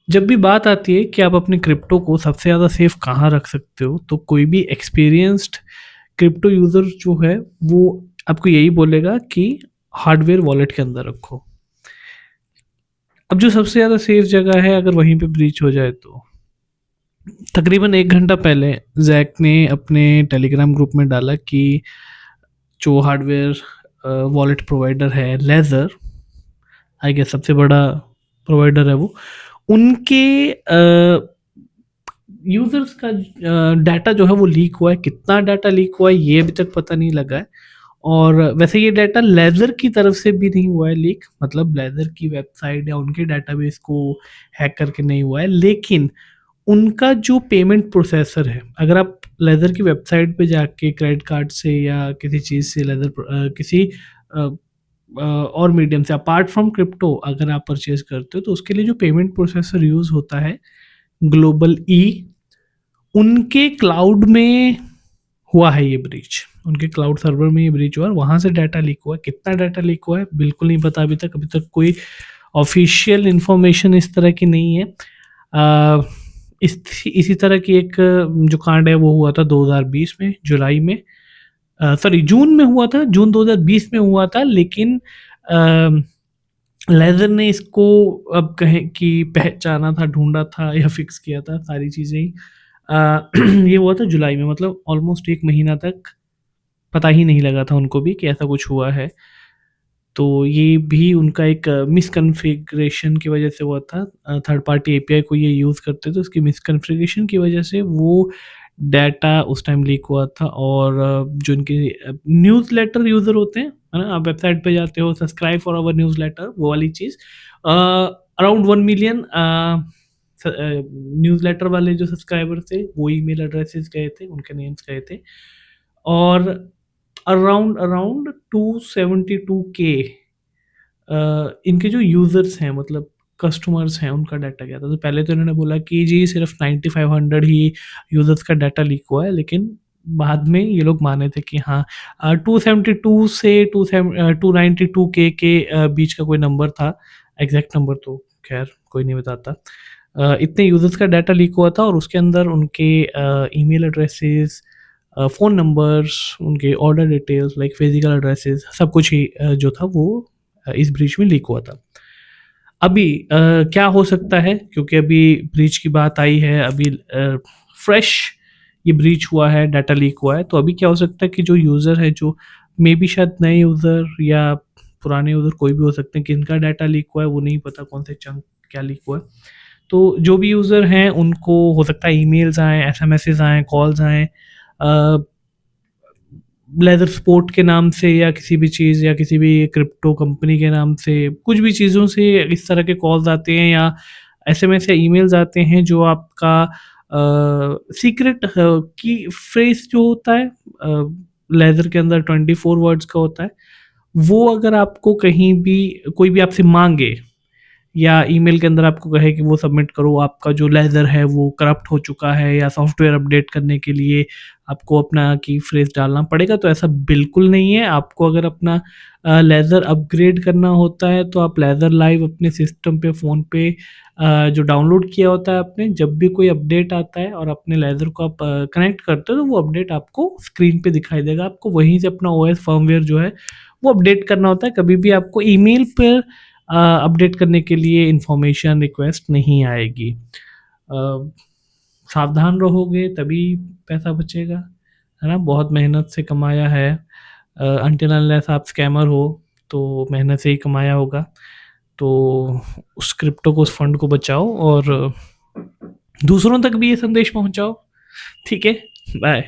जब भी बात आती है कि आप अपने क्रिप्टो को सबसे ज़्यादा सेफ कहाँ रख सकते हो, तो कोई भी एक्सपीरियंस्ड क्रिप्टो यूज़र जो है, वो आपको यही बोलेगा कि हार्डवेयर वॉलेट के अंदर रखो। अब जो सबसे ज़्यादा सेफ जगह है, अगर वहीं पे ब्रीच हो जाए तो तकरीबन 1 घंटा पहले ज़ैक ने अपने टेलीग्राम ग्रुप में डाला कि जो हार्डवेयर वॉलेट प्रोवाइडर है लेज़र, आई गेस सबसे बड़ा प्रोवाइडर है वो, उनके यूज़र्स का डाटा जो है वो लीक हुआ है। कितना डाटा लीक हुआ है ये अभी तक पता नहीं लगा है। और वैसे ये डाटा लेज़र की तरफ से भी नहीं हुआ है लीक, मतलब लेज़र की वेबसाइट या उनके डेटाबेस को हैक करके नहीं हुआ है। लेकिन उनका जो पेमेंट प्रोसेसर है, अगर आप लेज़र की वेबसाइट पे जाके क्रेडिट कार्ड से या किसी चीज़ से किसी अ और मीडियम से अपार्ट फ्रॉम क्रिप्टो अगर आप परचेज़ करते हो, तो उसके लिए जो पेमेंट प्रोसेसर यूज़ होता है, ग्लोबल ई, उनके क्लाउड में हुआ है ये ब्रीच। उनके क्लाउड सर्वर में ये ब्रीच हुआ है, वहाँ से डाटा लीक हुआ है। कितना डाटा लीक हुआ है, बिल्कुल नहीं पता अभी तक। अभी तक कोई ऑफ़िशियल इन्फॉर्मेशन इस तरह की नहीं है। इसी तरह की एक जो कांड है वो हुआ था 2020 में, जुलाई में, सॉरी जून में हुआ था, जून 2020 में हुआ था, लेकिन अ, लेज़र ने इसको अब कहें कि पहचाना था, ढूँढा था या फ़िक्स किया था सारी चीज़ें ही। ये हुआ था जुलाई में, मतलब ऑलमोस्ट 1 महीना तक पता ही नहीं लगा था उनको भी कि ऐसा कुछ हुआ है। तो ये भी उनका एक मिसकॉन्फ़िगरेशन की वजह से हुआ था। थर्ड पार्टी एपीआई को ये यूज़ करते थे, उसकी मिसकॉन्फ़िगरेशन की वजह से वो डाटा उस टाइम लीक हुआ था। और जो इनके न्यूज़लेटर यूज़र होते हैं, है ना? आप वेबसाइट पे जाते हो, सब्सक्राइब फॉर आवर न्यूज़लेटर, वो वाली चीज़। अराउंड 1 मिलियन न्यूज़लेटर वाले जो सब्सक्राइबर थे, वो ईमेल एड्रेसेस गए थे, उनके नेम्स गए थे। और अराउंड अराउंड 272 के इनके जो यूज़र्स हैं, मतलब कस्टमर्स हैं, उनका डाटा गया था। तो पहले तो इन्होंने बोला कि जी सिर्फ़ 9500 ही यूज़र्स का डाटा लीक हुआ है, लेकिन बाद में ये लोग माने थे कि हाँ, 272 से 292 के बीच का कोई नंबर था। एग्ज़ैक्ट नंबर तो ख़ैर कोई नहीं बताता। इतने यूज़र्स का डाटा लीक हुआ था और उसके अंदर उनके ईमेल एड्रेसेस, फ़ोन नंबर्स, उनके order details like physical addresses, सब कुछ ही जो था वो इस ब्रीच में लीक हुआ था। अभी क्या हो सकता है, क्योंकि अभी ब्रीच की बात आई है, अभी फ्रेश ये ब्रीच हुआ है, डाटा लीक हुआ है, तो अभी क्या हो सकता है कि जो यूज़र है, जो मेबी शायद नए यूज़र या पुराने यूज़र कोई भी हो सकते हैं, किनका डाटा लीक हुआ है, वो नहीं पता कौन से चंक क्या लीक हुआ है। तो जो भी यूज़र हैं, उनको हो सकता है ईमेल्स आएँ, एसएमएसेस आएँ, कॉल्स आएँ, अ, लेदर स्पोर्ट के नाम से या किसी भी चीज़ या किसी भी क्रिप्टो कंपनी के नाम से, कुछ भी चीज़ों से इस तरह के कॉल्स आते हैं या एसएमएस या ईमेल्स आते हैं जो आपका सीक्रेट की फ्रेज़ जो होता है, लेदर के अंदर 24 वर्ड्स का होता है, वो अगर आपको कहीं भी कोई भी आपसे माँगे या ईमेल के अंदर आपको कहे कि वो सबमिट करो, आपका जो लेज़र है वो करप्ट हो चुका है या सॉफ्टवेयर अपडेट करने के लिए आपको अपना की फ्रेज़ डालना पड़ेगा, तो ऐसा बिल्कुल नहीं है। आपको अगर अपना लेज़र अपग्रेड करना होता है, तो आप लेज़र लाइव अपने सिस्टम पे, फ़ोन पे जो डाउनलोड किया होता है आपने, जब भी कोई अपडेट आता है और अपने लेज़र को आप कनेक्ट करते हो, तो वो अपडेट आपको स्क्रीन पे दिखाई देगा। आपको वहीं से अपना ओएस फर्मवेयर जो है, वो अपडेट करना होता है। कभी भी आपको ईमेल पर अपडेट करने के लिए इन्फॉर्मेशन रिक्वेस्ट नहीं आएगी। सावधान रहोगे तभी पैसा बचेगा, है ना? बहुत मेहनत से कमाया है, अनटिल अनलेस आप स्कैमर हो, तो मेहनत से ही कमाया होगा। तो उस क्रिप्टो को, उस फंड को बचाओ और दूसरों तक भी ये संदेश पहुँचाओ, ठीक है? बाय।